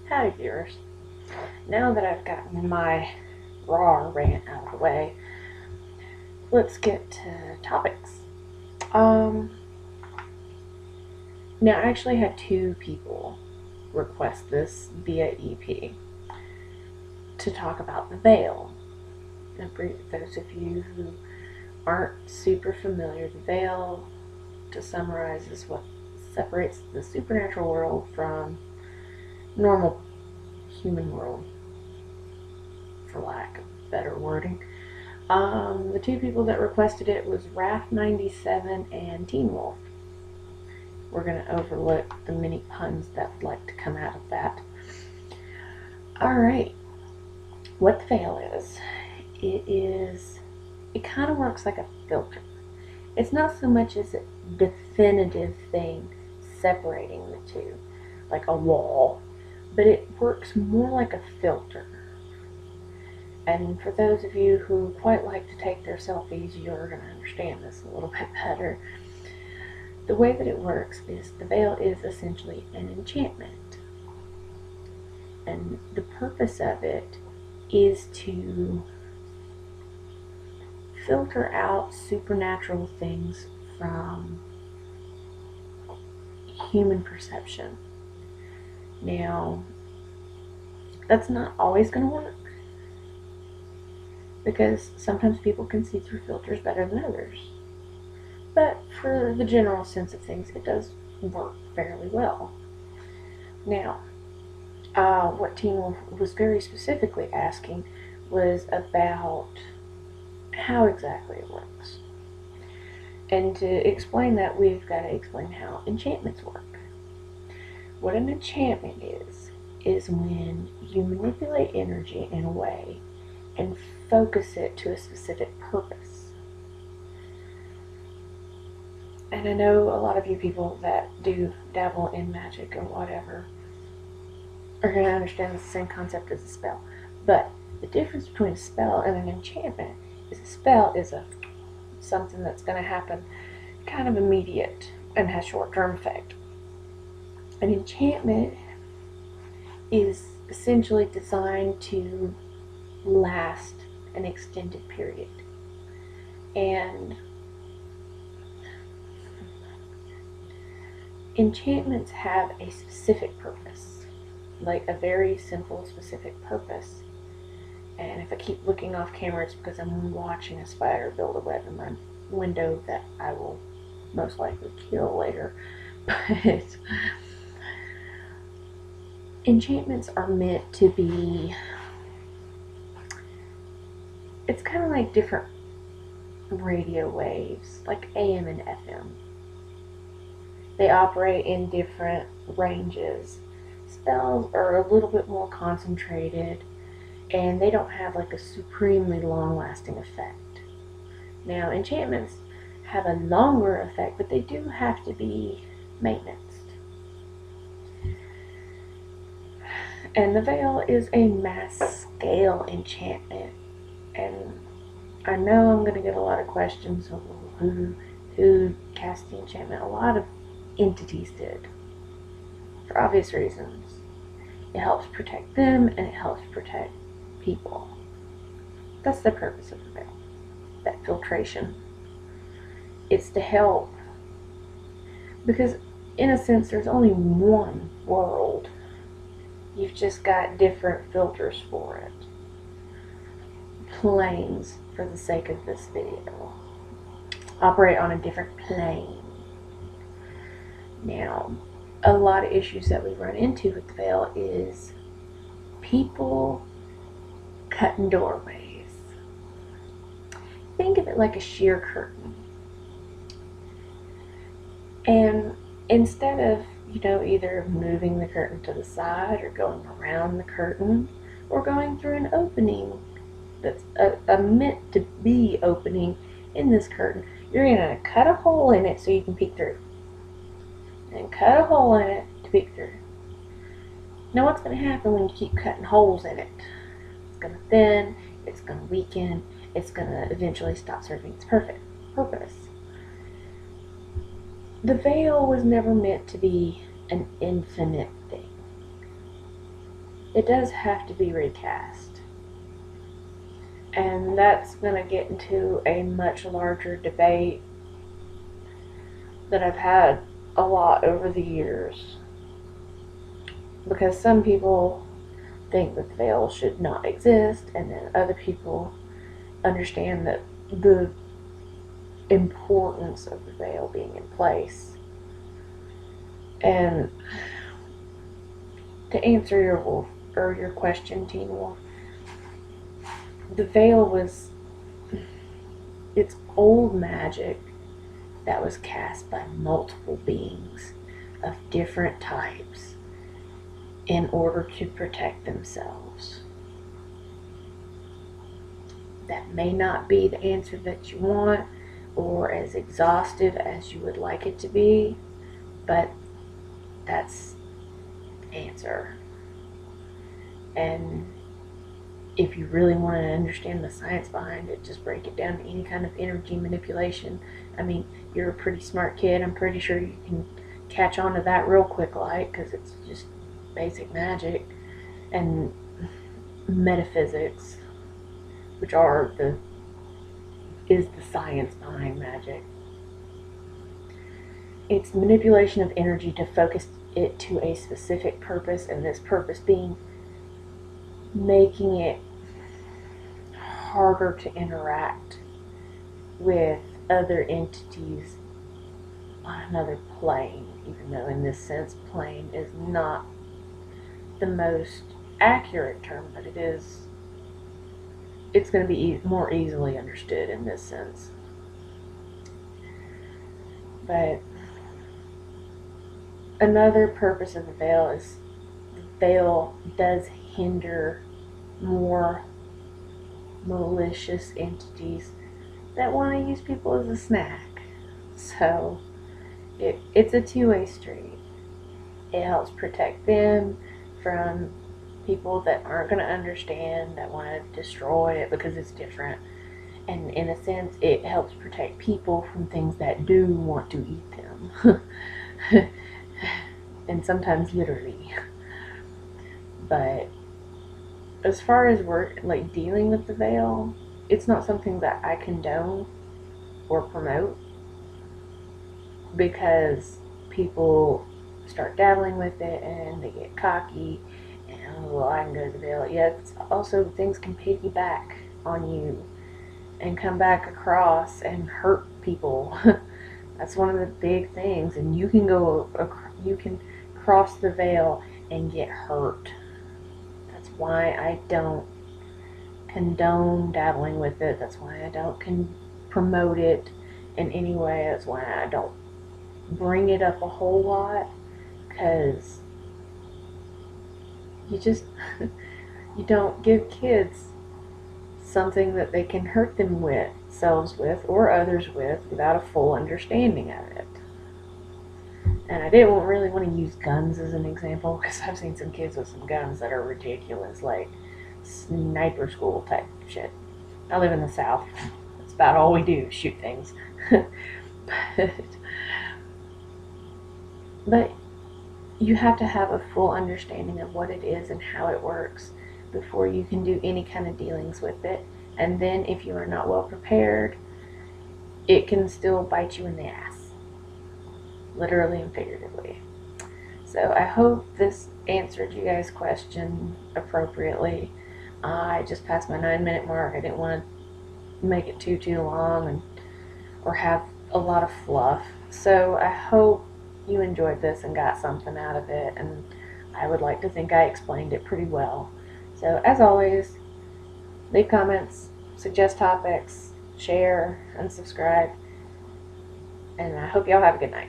Howdy viewers. Now that I've gotten my raw rant out of the way, let's get to topics. Now I actually had two people request this via EP to talk about the veil. And for those of you who aren't super familiar, the veil, to summarize, is what separates the supernatural world from normal human world, for lack of better wording. The two people that requested it was Raph97 and Teen Wolf. We're going to overlook the many puns that would like to come out of that. Alright, what the veil is, it kind of works like a filter. It's not so much as a definitive thing separating the two, like a wall, but it works more like a filter. And for those of you who quite like to take their selfies, you're going to understand this a little bit better. The way that it works is the veil is essentially an enchantment. And the purpose of it is to filter out supernatural things from human perception. Now, that's not always going to work, because sometimes people can see through filters better than others. But for the general sense of things, it does work fairly well. Now, what Teen Wolf was very specifically asking was about how exactly it works. And to explain that, we've got to explain how enchantments work. What an enchantment is when you manipulate energy in a way and focus it to a specific purpose. And I know a lot of you people that do dabble in magic or whatever are going to understand the same concept as a spell. But the difference between a spell and an enchantment is a spell is something that's going to happen kind of immediate and has short-term effect. An enchantment is essentially designed to last an extended period. And enchantments have a specific purpose, like a very simple specific purpose. And if I keep looking off camera, it's because I'm watching a spider build a web in my window that I will most likely kill later. But enchantments are meant to be, it's kind of like different radio waves, like AM and FM. They operate in different ranges. Spells are a little bit more concentrated, and they don't have like a supremely long-lasting effect. Now, enchantments have a longer effect, but they do have to be maintenanced. And the veil is a mass scale enchantment. And I know I'm going to get a lot of questions of who cast the enchantment. A lot of entities did, for obvious reasons. It helps protect them, and it helps protect people. That's the purpose of the veil, that filtration. It's to help, because in a sense there's only one world. You've just got different filters for it. Planes, for the sake of this video, operate on a different plane. Now, a lot of issues that we run into with the veil is people cutting doorways. Think of it like a sheer curtain. And instead of, either moving the curtain to the side or going around the curtain or going through an opening that's a meant to be opening in this curtain, you're going to cut a hole in it so you can peek through. And cut a hole in it to peek through. Now what's going to happen when you keep cutting holes in it? It's going to thin, it's going to weaken, it's going to eventually stop serving its purpose. The veil was never meant to be an infinite thing. it does have to be recast. And that's going to get into a much larger debate that I've had a lot over the years. Because some people think that the veil should not exist, and then other people understand that the importance of the veil being in place. And to answer your question, Teen Wolf, the veil was it's old magic that was cast by multiple beings of different types in order to protect themselves. That may not be the answer that you want or as exhaustive as you would like it to be, but that's the answer. And if you really want to understand the science behind it, just break it down to any kind of energy manipulation. I mean, you're a pretty smart kid. I'm pretty sure you can catch on to that real quick, like, because it's just basic magic and metaphysics, which is the science behind magic. It's manipulation of energy to focus it to a specific purpose, and this purpose being making it harder to interact with other entities on another plane, even though in this sense plane is not the most accurate term, but it's going to be more easily understood in this sense. But another purpose of the veil is the veil does hinder more malicious entities that want to use people as a snack. So it's a two-way street. It helps protect them from people that aren't going to understand, that want to destroy it because it's different. And in a sense, it helps protect people from things that do want to eat them. And sometimes literally. But as far as dealing with the veil, it's not something that I condone or promote, because people start dabbling with it and they get cocky and, oh, well, I can go to the veil. Yeah, it's also things can piggyback on you and come back across and hurt people. That's one of the big things, and you can cross the veil and get hurt. That's why I don't condone dabbling with it. That's why I don't promote it in any way. That's why I don't bring it up a whole lot, because you don't give kids something that they can hurt themselves with or others with without a full understanding of it. And I didn't really want to use guns as an example, because I've seen some kids with some guns that are ridiculous, like sniper school type shit. I live in the South. That's about all we do, shoot things. But you have to have a full understanding of what it is and how it works before you can do any kind of dealings with it. And then if you are not well prepared, it can still bite you in the ass, literally and figuratively. So I hope this answered you guys' question appropriately. I just passed my 9-minute mark. I didn't want to make it too long or have a lot of fluff. So I hope you enjoyed this and got something out of it, and I would like to think I explained it pretty well. So as always, leave comments, suggest topics, share, and subscribe, and I hope y'all have a good night.